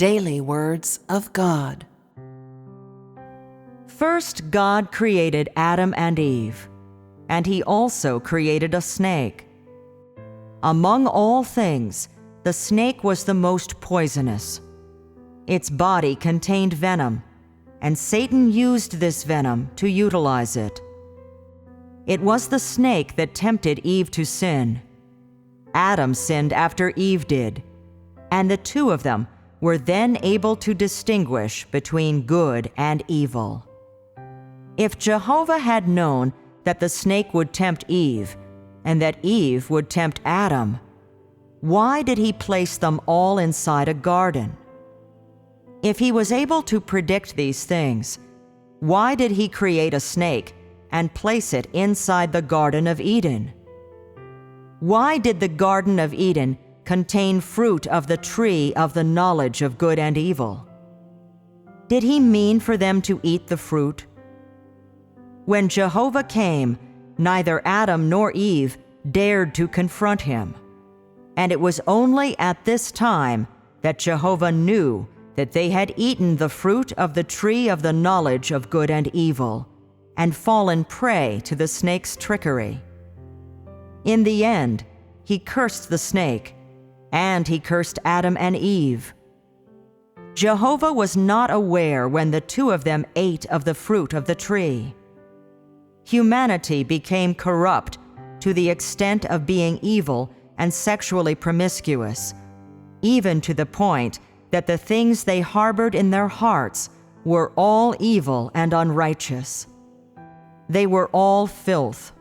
Daily Words of God. First, God created Adam and Eve, and He also created a snake. Among all things, the snake was the most poisonous. Its body contained venom, and Satan used this venom to utilize it. It was the snake that tempted Eve to sin. Adam sinned after Eve did, and the two of them were then able to distinguish between good and evil. If Jehovah had known that the snake would tempt Eve, and that Eve would tempt Adam, why did He place them all inside a garden? If He was able to predict these things, why did He create a snake and place it inside the Garden of Eden? Why did the Garden of Eden contain fruit of the tree of the knowledge of good and evil? Did He mean for them to eat the fruit? When Jehovah came, neither Adam nor Eve dared to confront Him. And it was only at this time that Jehovah knew that they had eaten the fruit of the tree of the knowledge of good and evil, and fallen prey to the snake's trickery. In the end, He cursed the snake, and He cursed Adam and Eve. Jehovah was not aware when the two of them ate of the fruit of the tree. Humanity became corrupt to the extent of being evil and sexually promiscuous, even to the point that the things they harbored in their hearts were all evil and unrighteous. They were all filth.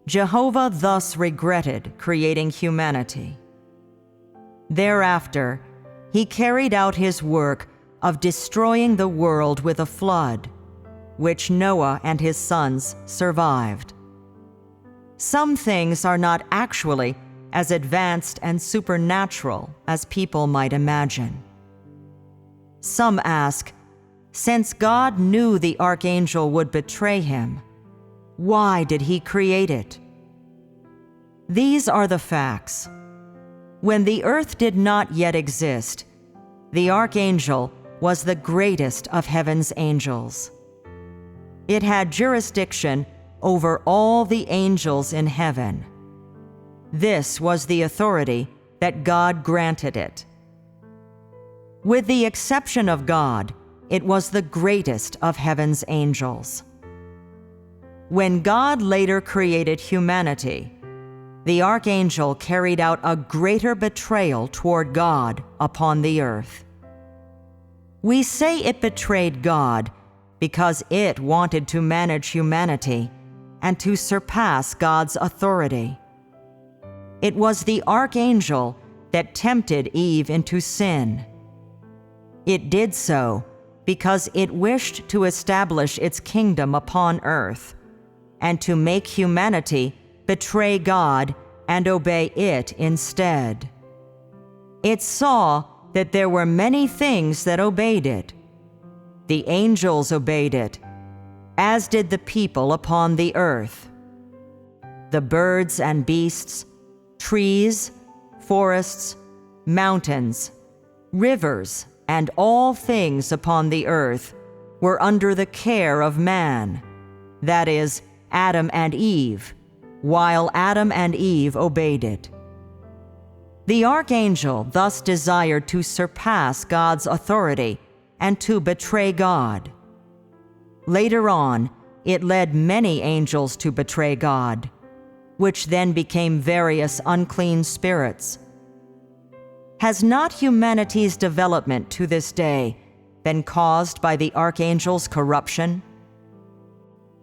Jehovah thus regretted creating humanity. Thereafter, He carried out His work of destroying the world with a flood, which Noah and his sons survived. Some things are not actually as advanced and supernatural as people might imagine. Some ask, since God knew the archangel would betray him, why did He create it? These are the facts. When the earth did not yet exist, the archangel was the greatest of heaven's angels. It had jurisdiction over all the angels in heaven. This was the authority that God granted it. With the exception of God, it was the greatest of heaven's angels. When God later created humanity, the archangel carried out a greater betrayal toward God upon the earth. We say it betrayed God because it wanted to manage humanity and to surpass God's authority. It was the archangel that tempted Eve into sin. It did so because it wished to establish its kingdom upon earth and to make humanity betray God and obey it instead. It saw that there were many things that obeyed it. The angels obeyed it, as did the people upon the earth. The birds and beasts, trees, forests, mountains, rivers, and all things upon the earth were under the care of man, that is, Adam and Eve, while Adam and Eve obeyed it. The archangel thus desired to surpass God's authority and to betray God. Later on, it led many angels to betray God, which then became various unclean spirits. Has not humanity's development to this day been caused by the archangel's corruption?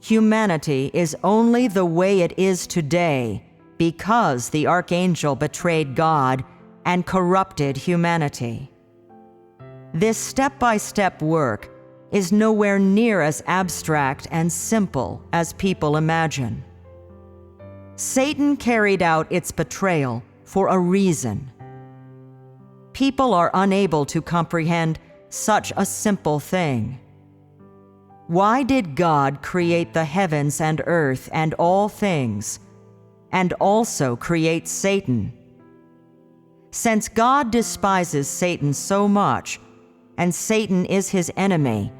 Humanity is only the way it is today because the archangel betrayed God and corrupted humanity. This step-by-step work is nowhere near as abstract and simple as people imagine. Satan carried out its betrayal for a reason. People are unable to comprehend such a simple thing. Why did God create the heavens and earth and all things, and also create Satan? Since God despises Satan so much, and Satan is his enemy,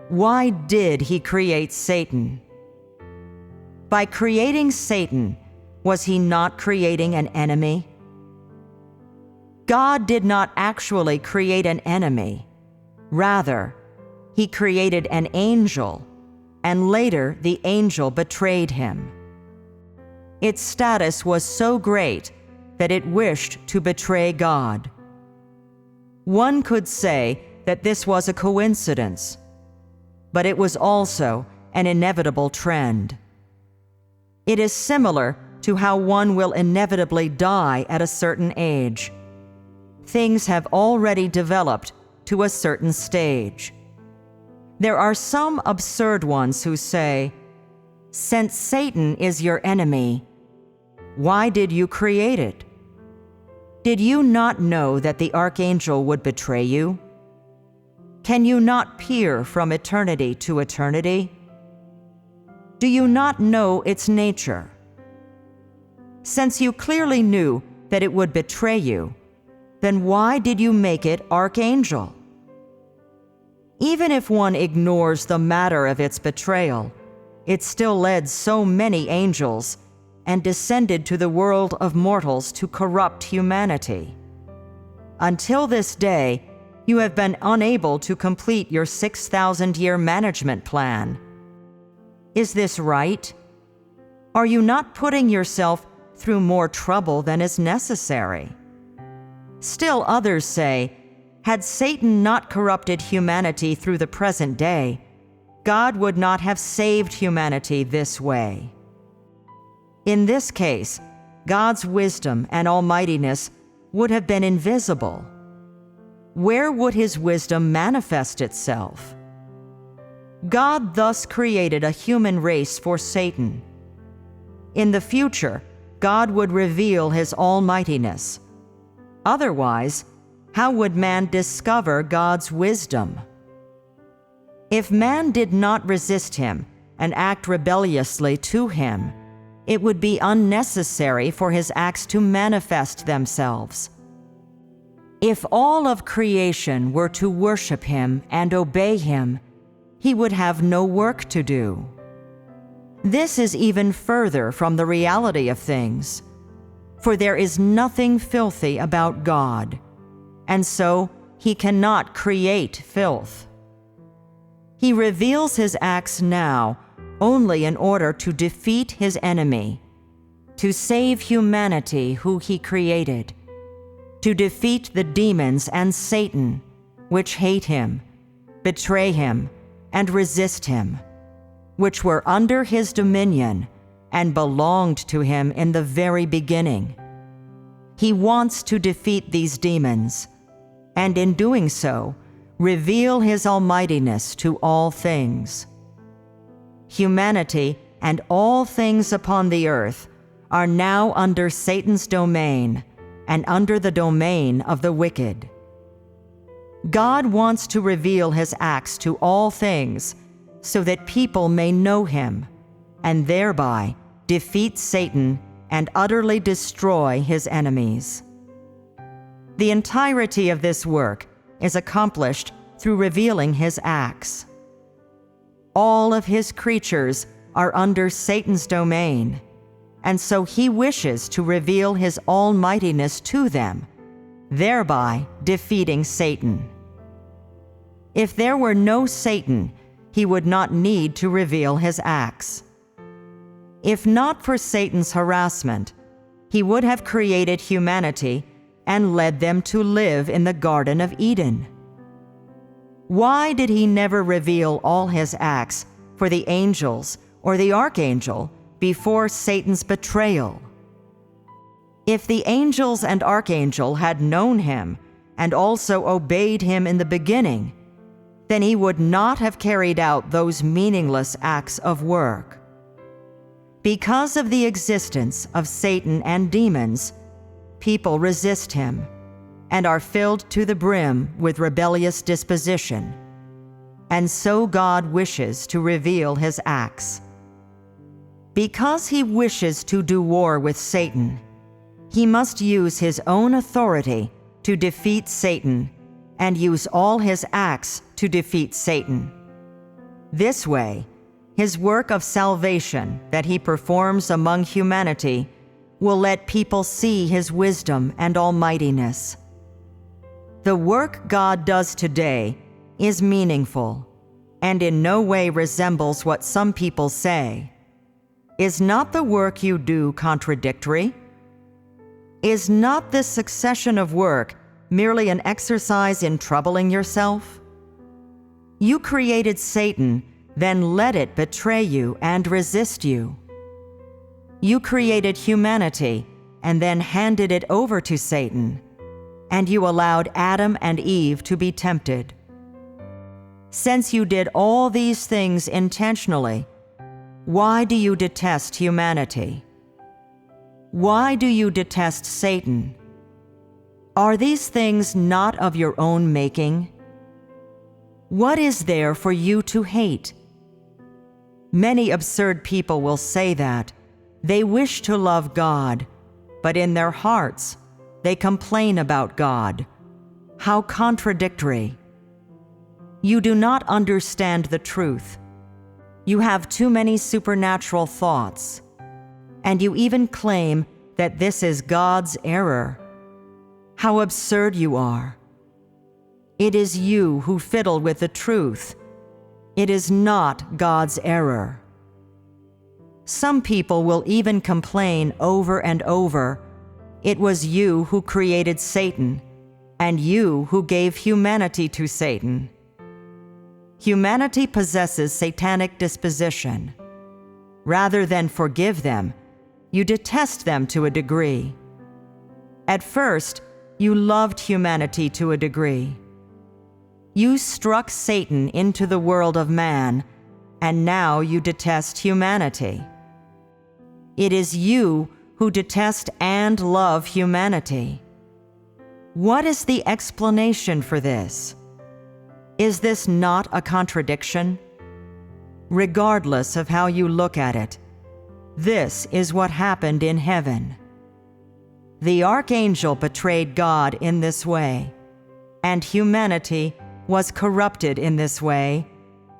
why did he create Satan? By creating Satan, was he not creating an enemy? God did not actually create an enemy. Rather, he created an angel, and later the angel betrayed him. Its status was so great that it wished to betray God. One could say that this was a coincidence, but it was also an inevitable trend. It is similar to how one will inevitably die at a certain age. Things have already developed to a certain stage. There are some absurd ones who say, "Since Satan is your enemy, why did you create it? Did you not know that the archangel would betray you? Can you not peer from eternity to eternity? Do you not know its nature? Since you clearly knew that it would betray you, then why did you make it archangel?" Even if one ignores the matter of its betrayal, it still led so many angels and descended to the world of mortals to corrupt humanity. Until this day, you have been unable to complete your 6,000-year management plan. Is this right? Are you not putting yourself through more trouble than is necessary? Still others say, had Satan not corrupted humanity through the present day, God would not have saved humanity this way. In this case, God's wisdom and almightiness would have been invisible. Where would his wisdom manifest itself? God thus created a human race for Satan. In the future, God would reveal his almightiness. Otherwise, how would man discover God's wisdom? If man did not resist him and act rebelliously to him, it would be unnecessary for his acts to manifest themselves. If all of creation were to worship him and obey him, he would have no work to do. This is even further from the reality of things, for there is nothing filthy about God, and so he cannot create filth. He reveals his acts now only in order to defeat his enemy, to save humanity who he created, to defeat the demons and Satan, which hate him, betray him, and resist him, which were under his dominion and belonged to him in the very beginning. He wants to defeat these demons, and in doing so, reveal his almightiness to all things. Humanity and all things upon the earth are now under Satan's domain and under the domain of the wicked. God wants to reveal his acts to all things so that people may know him and thereby defeat Satan and utterly destroy his enemies. The entirety of this work is accomplished through revealing his acts. All of his creatures are under Satan's domain, and so he wishes to reveal his almightiness to them, thereby defeating Satan. If there were no Satan, he would not need to reveal his acts. If not for Satan's harassment, he would have created humanity and led them to live in the Garden of Eden. Why did he never reveal all his acts for the angels or the archangel before Satan's betrayal? If the angels and archangel had known him and also obeyed him in the beginning, then he would not have carried out those meaningless acts of work. Because of the existence of Satan and demons, people resist him and are filled to the brim with rebellious disposition, and so God wishes to reveal his acts. Because he wishes to do war with Satan, He must use his own authority to defeat Satan and use all his acts to defeat Satan. This way, his work of salvation that he performs among humanity will let people see his wisdom and almightiness. The work God does today is meaningful and in no way resembles what some people say. Is not the work you do contradictory? Is not this succession of work merely an exercise in troubling yourself? You created Satan, then let it betray you and resist you. You created humanity and then handed it over to Satan, and you allowed Adam and Eve to be tempted. Since you did all these things intentionally, why do you detest humanity? Why do you detest Satan? Are these things not of your own making? What is there for you to hate? Many absurd people will say that they wish to love God, but in their hearts they complain about God. How contradictory! You do not understand the truth. You have too many supernatural thoughts, and you even claim that this is God's error. How absurd you are! It is you who fiddle with the truth. It is not God's error. Some people will even complain over and over, "It was you who created Satan, and you who gave humanity to Satan." Humanity possesses satanic disposition. Rather than forgive them, you detest them to a degree. At first, you loved humanity to a degree. You struck Satan into the world of man, and now you detest humanity. It is you who detest and love humanity. What is the explanation for this? Is this not a contradiction? Regardless of how you look at it, this is what happened in heaven. The archangel betrayed God in this way, and humanity was corrupted in this way,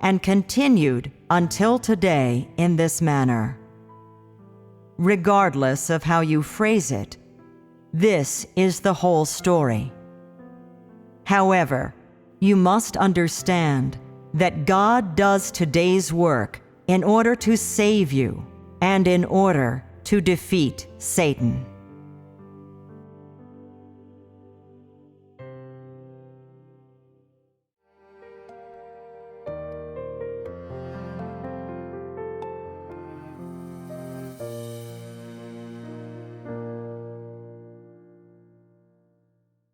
and continued until today in this manner. Regardless of how you phrase it, this is the whole story. However, you must understand that God does today's work in order to save you and in order to defeat Satan.